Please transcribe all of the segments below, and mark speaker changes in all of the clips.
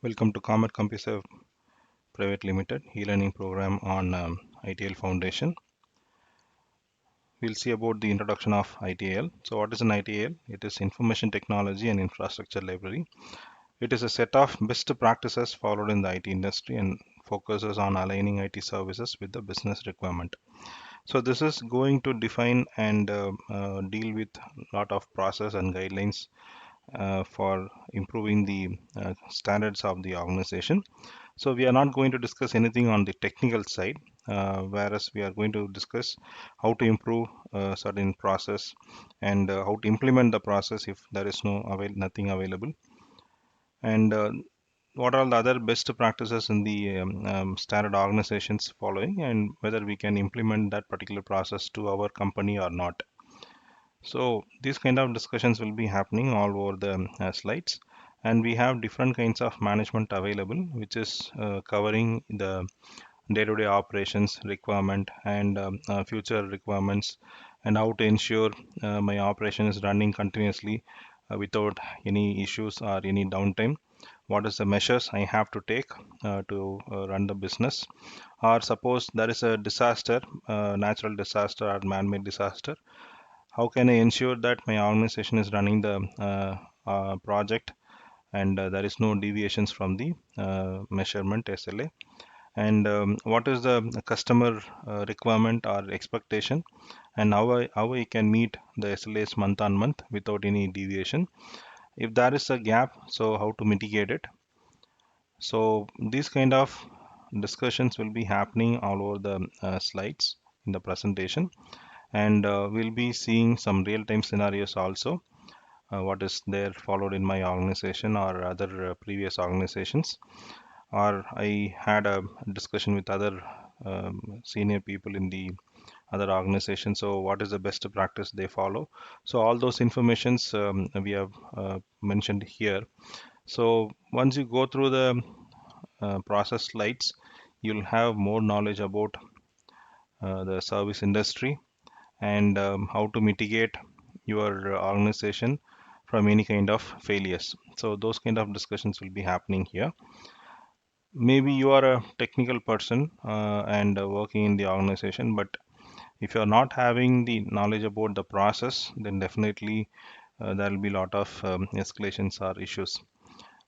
Speaker 1: Welcome to Comet Computer Private Limited e-learning program on ITL Foundation. We'll see about the introduction of ITL. So what is an ITL? It is Information Technology and Infrastructure Library. It is a set of best practices followed in the IT industry and focuses on aligning IT services with the business requirement. So this is going to define and deal with a lot of process and guidelines for improving the standards of the organization. So we are not going to discuss anything on the technical side, whereas we are going to discuss how to improve certain process and how to implement the process if there is nothing available, and what are the other best practices in the standard organizations following, and whether we can implement that particular process to our company or not. So these kind of discussions will be happening all over the slides, and we have different kinds of management available, which is covering the day-to-day operations requirement and future requirements, and how to ensure my operation is running continuously without any issues or any downtime. What is the measures I have to take to run the business? Or suppose there is a disaster, natural disaster or man-made disaster, how can I ensure that my organization is running the project and there is no deviations from the measurement SLA? And what is the customer requirement or expectation, and how I can meet the SLAs month on month without any deviation? If there is a gap, so how to mitigate it? So these kind of discussions will be happening all over the slides in the presentation, and we'll be seeing some real-time scenarios also, what is there followed in my organization or other previous organizations, or I had a discussion with other senior people in the other organization. So what is the best practice they follow? So all those informations we have mentioned here. So once you go through the process slides, you'll have more knowledge about the service industry and how to mitigate your organization from any kind of failures. So those kind of discussions will be happening here. Maybe you are a technical person and working in the organization, but if you are not having the knowledge about the process, then definitely there will be a lot of escalations or issues.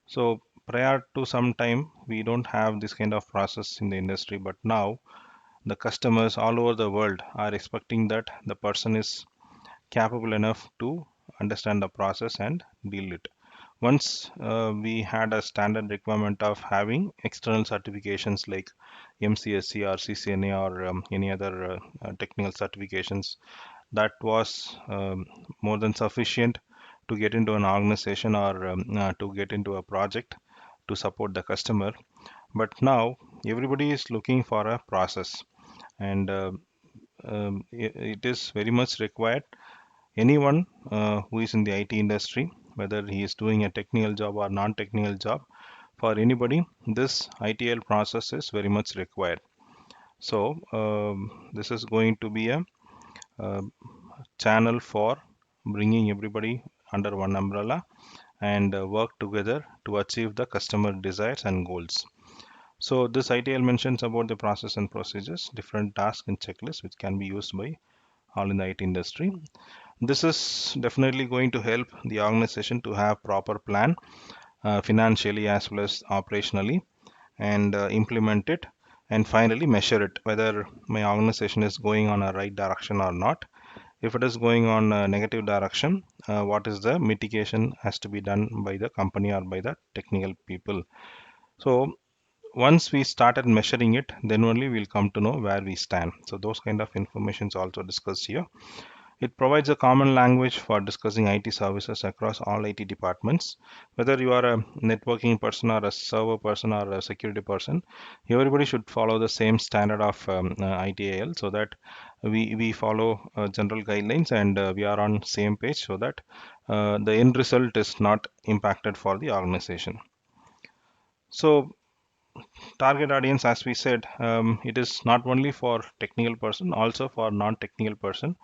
Speaker 1: So prior to some time, we don't have this kind of process in the industry, but now the customers all over the world are expecting that the person is capable enough to understand the process and deal it. Once we had a standard requirement of having external certifications like MCSC or CCNA or any other technical certifications, that was more than sufficient to get into an organization or to get into a project to support the customer. But now everybody is looking for a process, and it is very much required. Anyone who is in the IT industry, whether he is doing a technical job or non-technical job, for anybody, this ITL process is very much required. So this is going to be a, uh channel for bringing everybody under one umbrella and work together to achieve the customer desires and goals. So this ITL mentions about the process and procedures, different tasks and checklists which can be used by all in the IT industry. This is definitely going to help the organization to have proper plan financially as well as operationally, and implement it, and finally measure it whether my organization is going on a right direction or not. If it is going on a negative direction, what is the mitigation has to be done by the company or by the technical people. So once we started measuring it, then only we'll come to know where we stand. So those kind of information is also discussed here. It provides a common language for discussing IT services across all IT departments. Whether you are a networking person or a server person or a security person, everybody should follow the same standard of ITIL, so that we follow general guidelines and we are on same page, so that the end result is not impacted for the organization. So target audience, as we said, it is not only for technical person, also for non-technical person,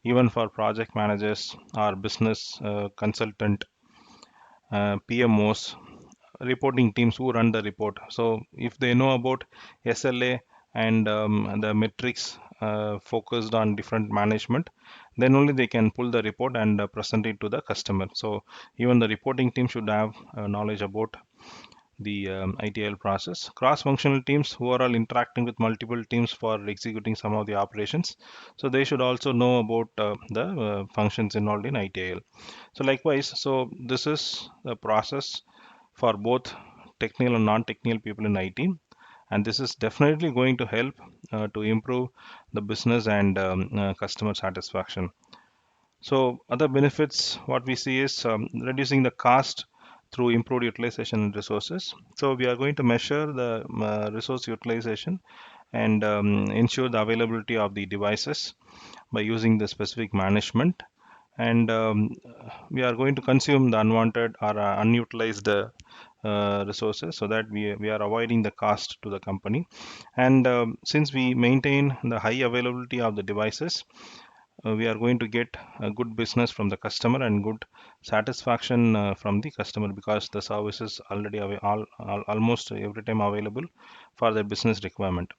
Speaker 1: even for project managers or business consultant, PMOs. reporting teams who run the report. So if they know about SLA and the metrics focused on different management, then only they can pull the report and present it to the customer. So even the reporting team should have knowledge about the ITIL process. Cross-functional teams who are all interacting with multiple teams for executing some of the operations. So they should also know about the functions involved in ITIL. So likewise, so this is the process for both technical and non-technical people in IT, and this is definitely going to help to improve the business and customer satisfaction. So other benefits, what we see is reducing the cost through improved utilization and resources. So we are going to measure the resource utilization and ensure the availability of the devices by using the specific management. And we are going to consume the unwanted or unutilized resources so that we are avoiding the cost to the company. And since we maintain the high availability of the devices, we are going to get a good business from the customer and good satisfaction from the customer, because the service is already almost every time available for their business requirement.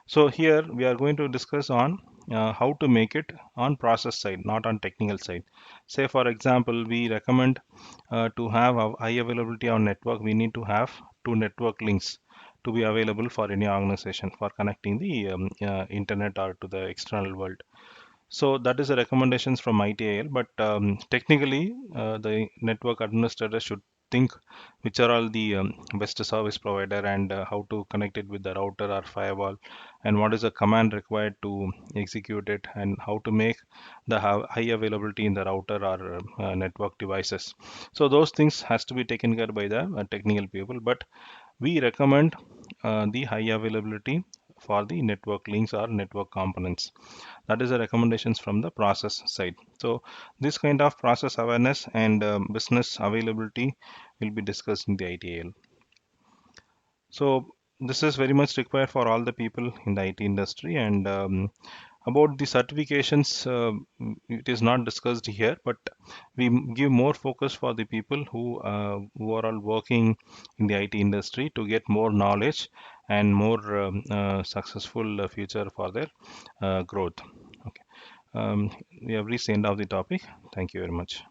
Speaker 1: So here we are going to discuss on how to make it on process side, not on technical side. Say for example, we recommend to have a high availability on network. We need to have two network links to be available for any organization for connecting the internet or to the external world. So that is the recommendations from ITIL, but technically the network administrator should think which are all the best service provider and how to connect it with the router or firewall, and what is the command required to execute it, and how to make the high availability in the router or network devices. So those things has to be taken care by the technical people, but we recommend the high availability for the network links or network components. That is the recommendations from the process side. So this kind of process awareness and business availability will be discussed in the ITIL. So this is very much required for all the people in the IT industry. And about the certifications, it is not discussed here, but we give more focus for the people who are all working in the IT industry to get more knowledge and more successful future for their growth. Okay. We have reached the end of the topic. Thank you very much.